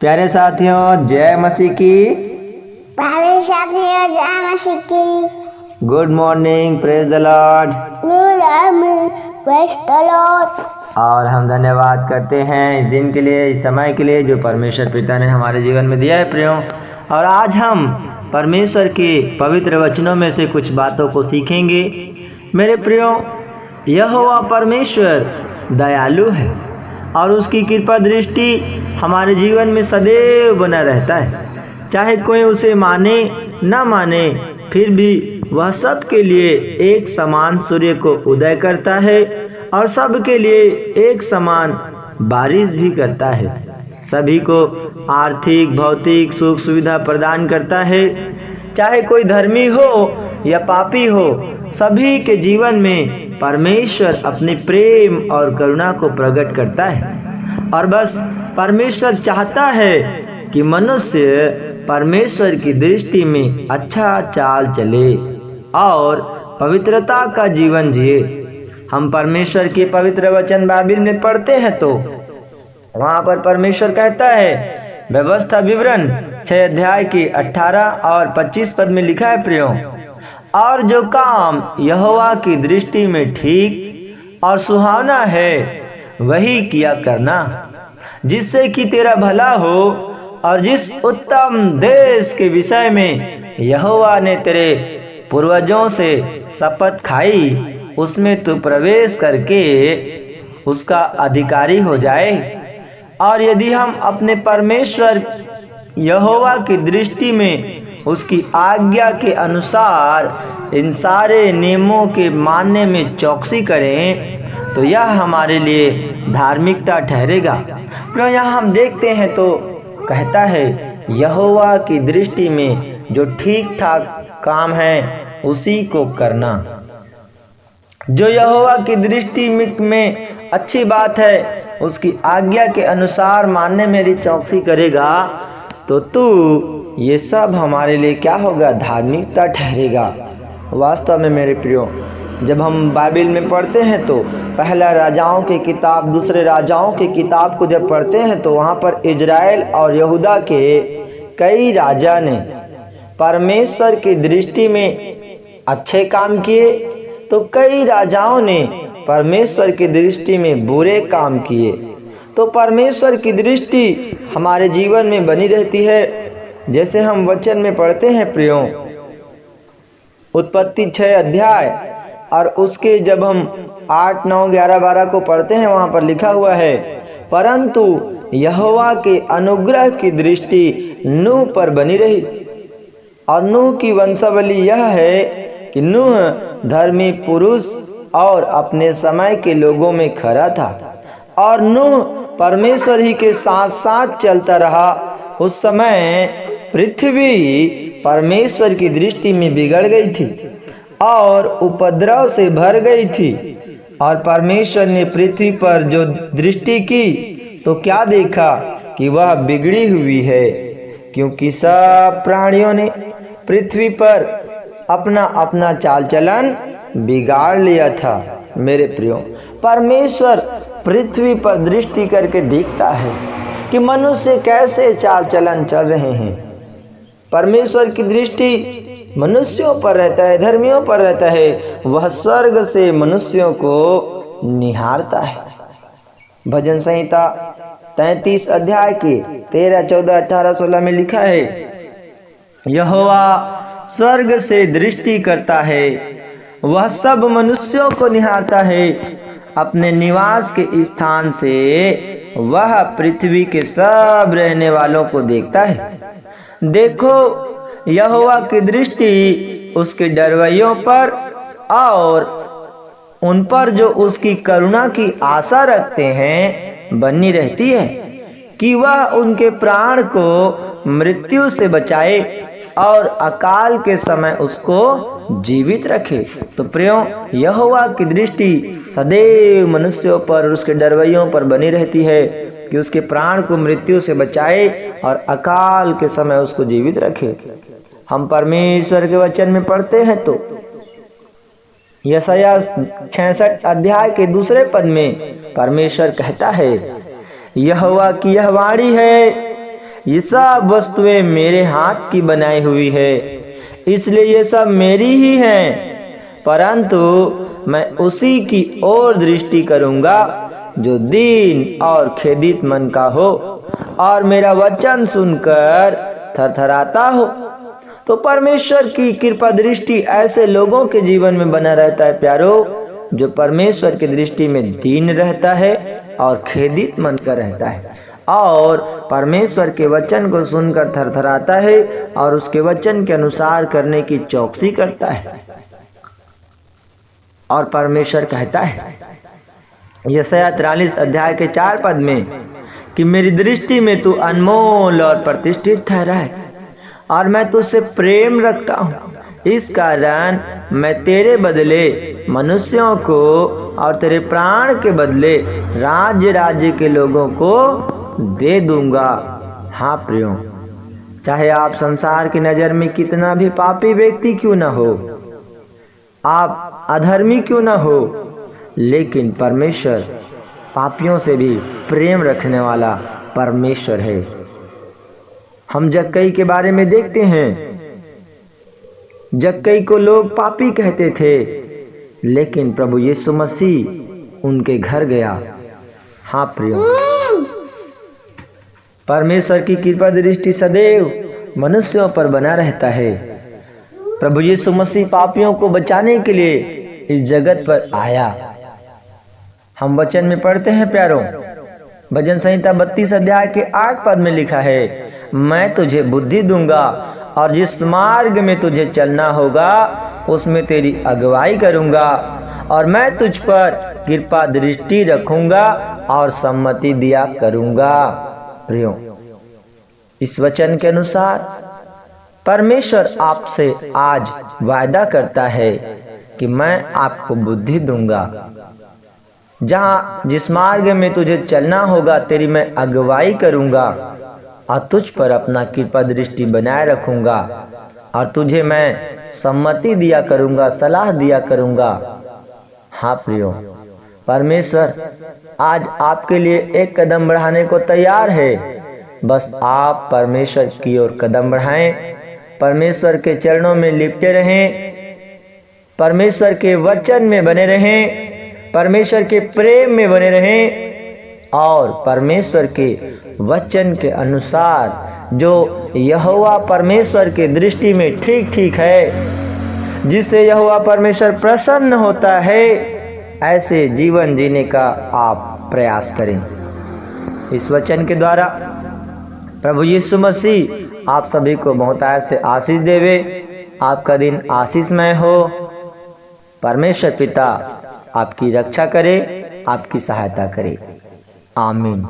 प्यारे साथियों, जय मसीह की। प्यारे साथियों, जय मसीह की। Good morning, praise the Lord. Good morning, praise the Lord. और हम धन्यवाद करते हैं इस दिन के लिए, इस समय के लिए जो परमेश्वर पिता ने हमारे जीवन में दिया है प्रियो। और आज हम परमेश्वर के पवित्र वचनों में से कुछ बातों को सीखेंगे। मेरे प्रियो, यहोवा परमेश्वर दयालु है और उसकी कृपा दृष्टि हमारे जीवन में सदैव बना रहता है। चाहे कोई उसे माने न माने, फिर भी वह सबके लिए एक समान सूर्य को उदय करता है और सबके लिए एक समान बारिश भी करता है। सभी को आर्थिक भौतिक सुख सुविधा प्रदान करता है। चाहे कोई धर्मी हो या पापी हो, सभी के जीवन में परमेश्वर अपने प्रेम और करुणा को प्रकट करता है। और बस परमेश्वर चाहता है कि मनुष्य परमेश्वर की दृष्टि में अच्छा चाल चले और पवित्रता का जीवन जिए। हम परमेश्वर के पवित्र वचन बाइबल में पढ़ते हैं तो वहाँ पर परमेश्वर कहता है, व्यवस्था विवरण 6 अध्याय की 18 और 25 पद में लिखा है प्रियो, और जो काम यहोवा की दृष्टि में ठीक और सुहावना है वही किया करना, जिससे कि तेरा भला हो। और जिस उत्तम देश के विषय में यहोवा ने तेरे पूर्वजों से शपथ खाई, उसमें तू प्रवेश करके उसका अधिकारी हो जाए। और यदि हम अपने परमेश्वर यहोवा की दृष्टि में उसकी आज्ञा के अनुसार इन सारे नियमों के मानने में चौकसी करें, तो यह हमारे लिए धार्मिकता ठहरेगा। तो यहाँ हम देखते हैं तो कहता है, यहोवा की दृष्टि में जो ठीक ठाक काम है उसी को करना। जो यहोवा की दृष्टि में अच्छी बात है, उसकी आज्ञा के अनुसार मानने में यदि चौकसी करेगा, तो तू ये सब हमारे लिए क्या होगा? धार्मिकता ठहरेगा। वास्तव में मेरे प्रियो, जब हम बाइबल में पढ़ते हैं तो पहला राजाओं की किताब, दूसरे राजाओं की किताब को जब पढ़ते हैं तो वहाँ पर इजराइल और यहूदा के कई राजा ने परमेश्वर की दृष्टि में अच्छे काम किए, तो कई राजाओं ने परमेश्वर की दृष्टि में बुरे काम किए। तो परमेश्वर की दृष्टि हमारे जीवन में बनी रहती है। जैसे हम वचन में पढ़ते हैं प्रियो, उत्पत्ति 6 अध्याय और उसके जब हम 8, 9, 11, 12 को पढ़ते हैं, वहां पर लिखा हुआ है, परंतु यहोवा के अनुग्रह की दृष्टि नूह पर बनी रही। और नूह की वंशावली यह है कि नूह धर्मी पुरुष और अपने समय के लोगों में खरा था। और नूह परमेश्वर ही के साथ साथ चलता रहा। उस समय पृथ्वी परमेश्वर की दृष्टि में बिगड़ गई थी और उपद्रव से भर गई थी। और परमेश्वर ने पृथ्वी पर जो दृष्टि की तो क्या देखा कि वह बिगड़ी हुई है, क्योंकि सब प्राणियों ने पृथ्वी पर अपना अपना चाल चलन बिगाड़ लिया था। मेरे प्रियो, परमेश्वर पृथ्वी पर दृष्टि करके देखता है कि मनुष्य कैसे चाल चलन चल रहे हैं। परमेश्वर की दृष्टि मनुष्यों पर रहता है, धर्मियों पर रहता है। वह स्वर्ग से मनुष्यों को निहारता है। भजन संहिता 33 अध्याय के 13, 14, 18, 16 में लिखा है, यहोवा स्वर्ग से दृष्टि करता है, वह सब मनुष्यों को निहारता है। अपने निवास के स्थान से वह पृथ्वी के सब रहने वालों को देखता है। देखो, यहोवा की दृष्टि उसके डरवैयों पर और उन पर जो उसकी करुणा की आशा रखते हैं बनी रहती है, कि वह उनके प्राण को मृत्यु से बचाए और अकाल के समय उसको जीवित रखे। तो प्रियो, यहोवा की दृष्टि सदैव मनुष्यों पर और उसके डरवैयों पर बनी रहती है कि उसके प्राण को मृत्यु से बचाए और अकाल के समय उसको जीवित रखे। हम परमेश्वर के वचन में पढ़ते हैं तो यशायाह 66 अध्याय के 2 पद में परमेश्वर कहता है, यहोवा की यह वाणी है, ये सब वस्तुएं मेरे हाथ की बनाई हुई है, इसलिए ये सब मेरी ही हैं। परंतु मैं उसी की ओर दृष्टि करूंगा जो दीन और खेदित मन का हो और मेरा वचन सुनकर थरथराता हो। तो परमेश्वर की कृपा दृष्टि ऐसे लोगों के जीवन में बना रहता है प्यारो, जो परमेश्वर की दृष्टि में दीन रहता है और खेदित मन का रहता है और परमेश्वर के वचन को सुनकर थरथराता है और उसके वचन के अनुसार करने की चौकसी करता है। और परमेश्वर कहता है यशायाह 43 अध्याय के 4 पद में कि मेरी दृष्टि में तू अनमोल और प्रतिष्ठित ठहरा है और मैं तुझसे प्रेम रखता हूँ। इस कारण मैं तेरे बदले मनुष्यों को और तेरे प्राण के बदले राज्य राज्य के लोगों को दे दूंगा। हाँ प्रियो, चाहे आप संसार की नजर में कितना भी पापी व्यक्ति क्यों न हो, आप अधर्मी क्यों न हो, लेकिन परमेश्वर पापियों से भी प्रेम रखने वाला परमेश्वर है। हम जक्कई के बारे में देखते हैं, जक्कई को लोग पापी कहते थे, लेकिन प्रभु यीशु मसीह उनके घर गया। हाँ प्रियो, परमेश्वर की कृपा दृष्टि सदैव मनुष्यों पर बना रहता है। प्रभु यीशु मसीह पापियों को बचाने के लिए इस जगत पर आया। हम वचन में पढ़ते हैं प्यारों, भजन संहिता 32 अध्याय के 8 पद में लिखा है, मैं तुझे बुद्धि दूंगा और जिस मार्ग में तुझे चलना होगा उसमें तेरी अगुवाई करूंगा और मैं तुझ पर कृपा दृष्टि रखूंगा और सम्मति दिया करूंगा। प्रियो, इस वचन के अनुसार परमेश्वर आपसे आज वायदा करता है कि मैं आपको बुद्धि दूंगा, जहां जिस मार्ग में तुझे चलना होगा तेरी मैं अगुवाई करूंगा और तुझ पर अपना कृपा दृष्टि बनाए रखूंगा और तुझे मैं सम्मति दिया करूंगा, सलाह दिया करूंगा। हाँ प्रियो, परमेश्वर आज आपके लिए एक कदम बढ़ाने को तैयार है। बस आप परमेश्वर की ओर कदम बढ़ाएं, परमेश्वर के चरणों में लिपटे रहें, परमेश्वर के वचन में बने रहें, परमेश्वर के प्रेम में बने रहें और परमेश्वर के वचन के अनुसार जो यहोवा परमेश्वर के दृष्टि में ठीक ठीक है, जिससे यहोवा परमेश्वर प्रसन्न होता है, ऐसे जीवन जीने का आप प्रयास करें। इस वचन के द्वारा प्रभु यीशु मसीह आप सभी को बहुतायत से आशीष देवे। आपका दिन आशीषमय हो। परमेश्वर पिता आपकी रक्षा करे, आपकी सहायता करे। आमीन।